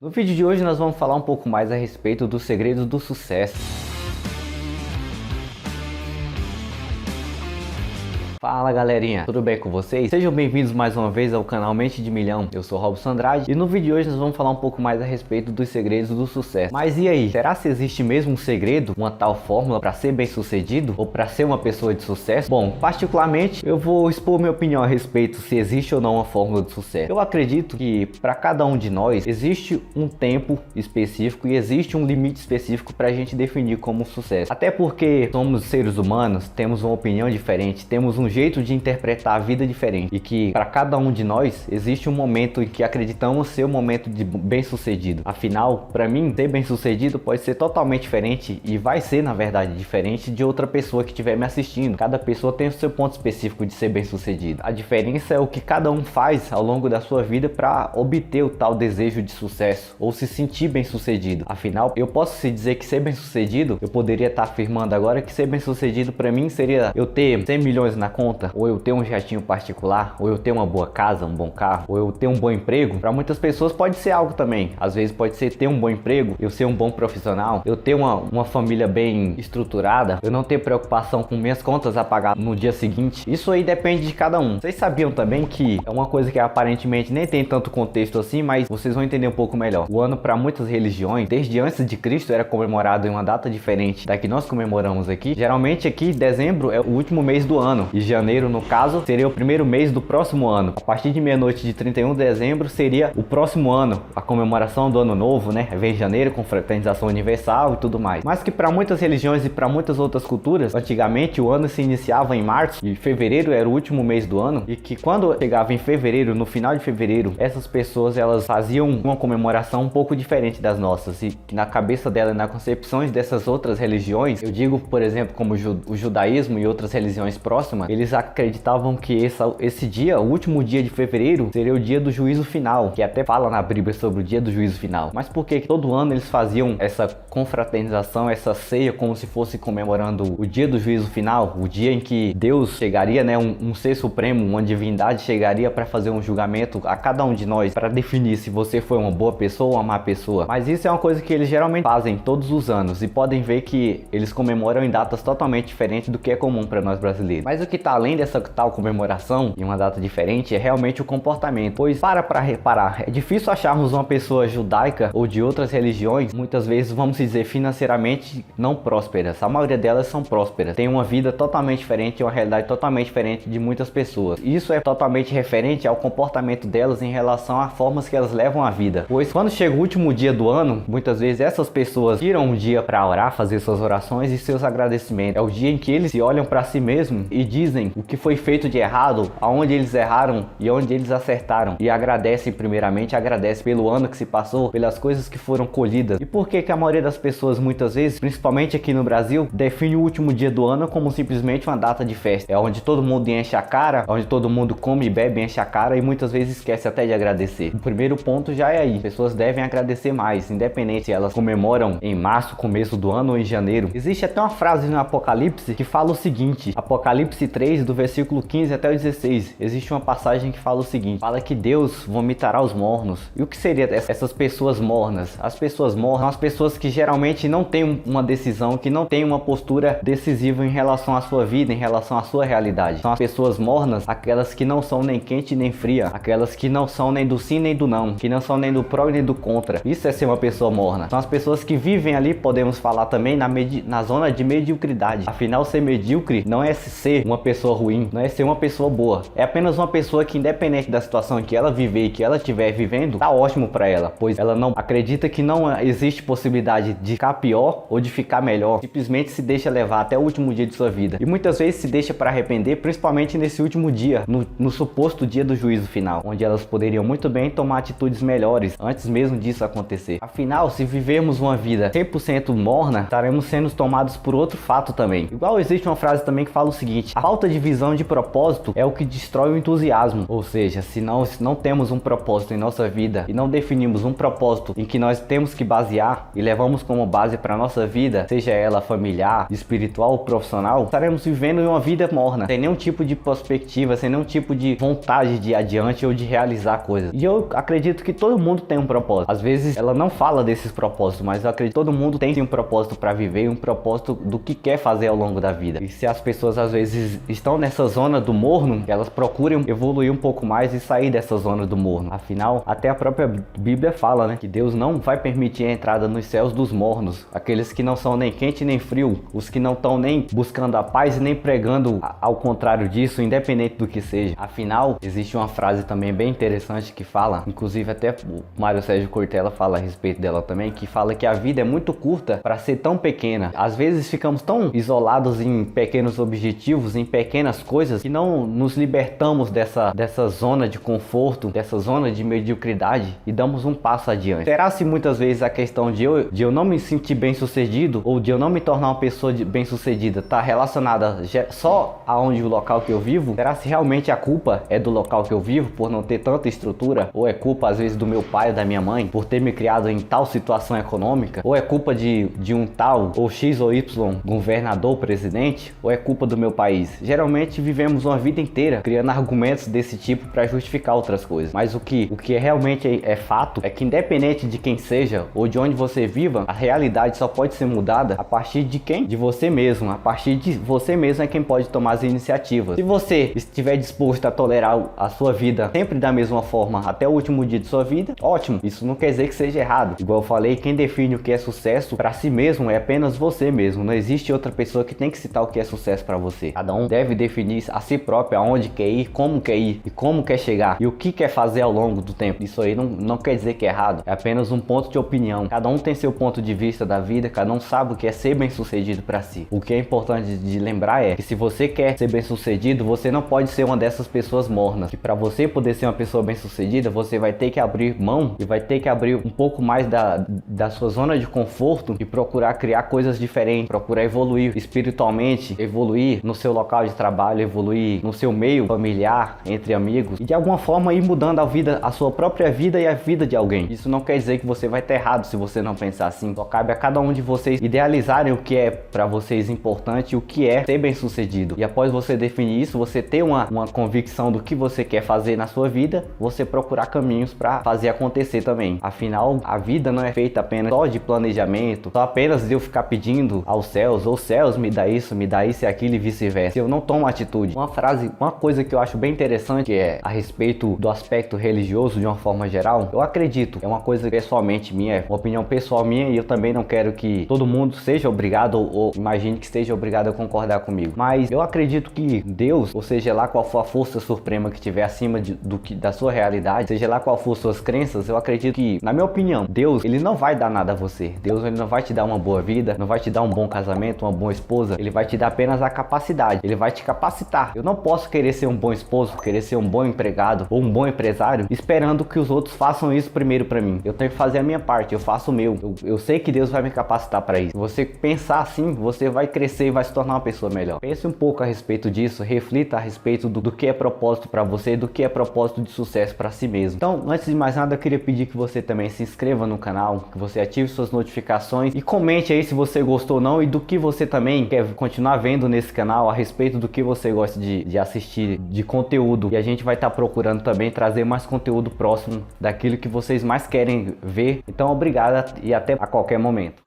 No vídeo de hoje nós vamos falar um pouco mais a respeito dos segredos do sucesso. Fala galerinha, tudo bem com vocês? Sejam bem-vindos mais uma vez ao canal Mente de Milhão. Eu sou Robson Andrade e no vídeo de hoje nós vamos falar um pouco mais a respeito dos segredos do sucesso. Mas e aí, será que existe mesmo um segredo, uma tal fórmula para ser bem sucedido ou para ser uma pessoa de sucesso? Bom, particularmente eu vou expor minha opinião a respeito se existe ou não uma fórmula de sucesso. Eu acredito que para cada um de nós existe um tempo específico e existe um limite específico para a gente definir como sucesso. Até porque somos seres humanos, temos uma opinião diferente, temos um jeito de interpretar a vida diferente e que para cada um de nós existe um momento em que acreditamos ser o momento de bem-sucedido. Afinal, para mim, ser bem-sucedido pode ser totalmente diferente e vai ser, na verdade, diferente de outra pessoa que estiver me assistindo. Cada pessoa tem o seu ponto específico de ser bem-sucedido. A diferença é o que cada um faz ao longo da sua vida para obter o tal desejo de sucesso ou se sentir bem-sucedido. Afinal, eu posso se dizer que ser bem-sucedido, eu poderia estar afirmando agora que ser bem-sucedido para mim seria eu ter 100 milhões na conta, ou eu ter um jatinho particular, ou eu ter uma boa casa, um bom carro, ou eu ter um bom emprego. Para muitas pessoas pode ser algo também. Às vezes pode ser ter um bom emprego, eu ser um bom profissional, eu ter uma família bem estruturada, eu não ter preocupação com minhas contas a pagar no dia seguinte. Isso aí depende de cada um. Vocês sabiam também que é uma coisa que aparentemente nem tem tanto contexto assim, mas vocês vão entender um pouco melhor. O ano para muitas religiões, desde antes de Cristo, era comemorado em uma data diferente da que nós comemoramos aqui. Geralmente aqui dezembro é o último mês do ano e janeiro, no caso, seria o primeiro mês do próximo ano. A partir de meia-noite de 31 de dezembro seria o próximo ano, a comemoração do ano novo, né? Vem janeiro com fraternização universal e tudo mais. Mas que para muitas religiões e para muitas outras culturas, antigamente o ano se iniciava em março e fevereiro era o último mês do ano, e que quando chegava em fevereiro, no final de fevereiro, essas pessoas elas faziam uma comemoração um pouco diferente das nossas, e na cabeça dela e nas concepções dessas outras religiões, eu digo, por exemplo, como o judaísmo e outras religiões próximas, eles acreditavam que esse dia, o último dia de fevereiro, seria o dia do juízo final, que até fala na Bíblia sobre o dia do juízo final. Mas por que todo ano eles faziam essa confraternização, essa ceia, como se fosse comemorando o dia do juízo final, o dia em que Deus chegaria, né, um ser supremo, uma divindade chegaria para fazer um julgamento a cada um de nós, para definir se você foi uma boa pessoa ou uma má pessoa. Mas isso é uma coisa que eles geralmente fazem todos os anos, e podem ver que eles comemoram em datas totalmente diferentes do que é comum para nós brasileiros. Mas o que está além dessa tal comemoração em uma data diferente é realmente o comportamento, pois para reparar, é difícil acharmos uma pessoa judaica ou de outras religiões, muitas vezes vamos dizer financeiramente não prósperas. A maioria delas são prósperas, tem uma vida totalmente diferente, uma realidade totalmente diferente de muitas pessoas. Isso é totalmente referente ao comportamento delas em relação a formas que elas levam a vida, pois quando chega o último dia do ano, muitas vezes essas pessoas tiram um dia para orar, fazer suas orações e seus agradecimentos. É o dia em que eles se olham para si mesmos e dizem o que foi feito de errado, aonde eles erraram e onde eles acertaram, e agradecem primeiramente, agradecem pelo ano que se passou, pelas coisas que foram colhidas. E por que a maioria das pessoas muitas vezes, principalmente aqui no Brasil, define o último dia do ano como simplesmente uma data de festa? É onde todo mundo enche a cara, onde todo mundo come e bebe, enche a cara e muitas vezes esquece até de agradecer. O primeiro ponto já é aí, pessoas devem agradecer mais, independente se elas comemoram em março, começo do ano, ou em janeiro. Existe até uma frase no Apocalipse que fala o seguinte, Apocalipse 3, do versículo 15 até o 16, existe uma passagem que fala o seguinte, fala que Deus vomitará os mornos. E o que seria essas pessoas mornas? As pessoas mornas são as pessoas que geralmente não têm uma decisão, que não têm uma postura decisiva em relação à sua vida, em relação à sua realidade. São as pessoas mornas, aquelas que não são nem quente nem fria, aquelas que não são nem do sim nem do não, que não são nem do pró nem do contra. Isso é ser uma pessoa morna. São as pessoas que vivem ali, podemos falar também, na zona de mediocridade. Afinal, ser medíocre não é ser uma pessoa ruim, não é ser uma pessoa boa. É apenas uma pessoa que, independente da situação em que ela viver e que ela estiver vivendo, tá ótimo para ela, pois ela não acredita que não existe possibilidade de ficar pior ou de ficar melhor. Simplesmente se deixa levar até o último dia de sua vida. E muitas vezes se deixa para arrepender, principalmente nesse último dia, no suposto dia do juízo final, onde elas poderiam muito bem tomar atitudes melhores antes mesmo disso acontecer. Afinal, se vivermos uma vida 100% morna, estaremos sendo tomados por outro fato também. Igual existe uma frase também que fala o seguinte, a falta falta de visão de propósito é o que destrói o entusiasmo. Ou seja, se não temos um propósito em nossa vida e não definimos um propósito em que nós temos que basear e levamos como base para nossa vida, seja ela familiar, espiritual ou profissional, estaremos vivendo uma vida morna, sem nenhum tipo de perspectiva, sem nenhum tipo de vontade de ir adiante ou de realizar coisas. E eu acredito que todo mundo tem um propósito. Às vezes ela não fala desses propósitos, mas eu acredito que todo mundo tem um propósito para viver e um propósito do que quer fazer ao longo da vida. E se as pessoas às vezes estão nessa zona do morno, elas procurem evoluir um pouco mais e sair dessa zona do morno. Afinal, até a própria Bíblia fala, né, que Deus não vai permitir a entrada nos céus dos mornos, aqueles que não são nem quente nem frio, os que não estão nem buscando a paz e nem pregando ao contrário disso, independente do que seja. Afinal, existe uma frase também bem interessante que fala, inclusive até o Mário Sérgio Cortella fala a respeito dela também, que fala que a vida é muito curta para ser tão pequena. Às vezes ficamos tão isolados em pequenos objetivos, em pequenas coisas, que não nos libertamos dessa zona de conforto, dessa zona de mediocridade e damos um passo adiante. Será se muitas vezes a questão de eu não me sentir bem sucedido ou de eu não me tornar uma pessoa bem sucedida está relacionada só aonde o local que eu vivo? Será se realmente a culpa é do local que eu vivo por não ter tanta estrutura? Ou é culpa às vezes do meu pai ou da minha mãe por ter me criado em tal situação econômica? Ou é culpa de um tal ou X ou Y governador, presidente? Ou é culpa do meu país? Geralmente vivemos uma vida inteira criando argumentos desse tipo para justificar outras coisas. Mas o que realmente é fato é que independente de quem seja ou de onde você viva, a realidade só pode ser mudada a partir de quem? De você mesmo. A partir de você mesmo é quem pode tomar as iniciativas. Se você estiver disposto a tolerar a sua vida sempre da mesma forma até o último dia de sua vida, ótimo. Isso não quer dizer que seja errado. Igual eu falei, quem define o que é sucesso para si mesmo é apenas você mesmo. Não existe outra pessoa que tem que citar o que é sucesso para você. Cada um deve definir a si próprio aonde quer ir e como quer chegar e o que quer fazer ao longo do tempo. Isso aí não quer dizer que é errado. É apenas um ponto de opinião. Cada um tem seu ponto de vista da vida, cada um sabe o que é ser bem sucedido para si. O que é importante de lembrar é que se você quer ser bem sucedido, você não pode ser uma dessas pessoas mornas. Que para você poder ser uma pessoa bem sucedida, você vai ter que abrir mão e vai ter que abrir um pouco mais da sua zona de conforto e procurar criar coisas diferentes, procurar evoluir espiritualmente, evoluir no seu local de trabalho, evoluir no seu meio familiar, entre amigos e de alguma forma ir mudando a sua própria vida e a vida de alguém. Isso não quer dizer que você vai estar errado se você não pensar assim. Só cabe a cada um de vocês idealizarem o que é para vocês importante, o que é ser bem sucedido. E após você definir isso, você ter uma convicção do que você quer fazer na sua vida, você procurar caminhos para fazer acontecer também. Afinal, a vida não é feita apenas só de planejamento, só apenas de eu ficar pedindo aos céus, ou céus me dá isso e aquilo e vice-versa. Se eu não tomo atitude. Uma coisa que eu acho bem interessante que é a respeito do aspecto religioso de uma forma geral, eu acredito, é uma coisa pessoalmente minha, é uma opinião pessoal minha e eu também não quero que todo mundo seja obrigado ou imagine que esteja obrigado a concordar comigo. Mas eu acredito que Deus, ou seja lá qual for a força suprema que estiver acima da sua realidade, seja lá qual for suas crenças, eu acredito que, na minha opinião, Deus, ele não vai dar nada a você. Deus, ele não vai te dar uma boa vida, não vai te dar um bom casamento, uma boa esposa, ele vai te dar apenas a capacidade, ele vai te capacitar. Eu não posso querer ser um bom esposo, querer ser um bom empregado ou um bom empresário, esperando que os outros façam isso primeiro pra mim. Eu tenho que fazer a minha parte, eu faço o meu. Eu sei que Deus vai me capacitar para isso. Se você pensar assim, você vai crescer e vai se tornar uma pessoa melhor. Pense um pouco a respeito disso, reflita a respeito do que é propósito para você, do que é propósito de sucesso para si mesmo. Então, antes de mais nada, eu queria pedir que você também se inscreva no canal, que você ative suas notificações e comente aí se você gostou ou não e do que você também quer continuar vendo nesse canal, a respeito do que você gosta de assistir de conteúdo. E a gente vai estar procurando também trazer mais conteúdo próximo daquilo que vocês mais querem ver. Então, obrigado e até a qualquer momento.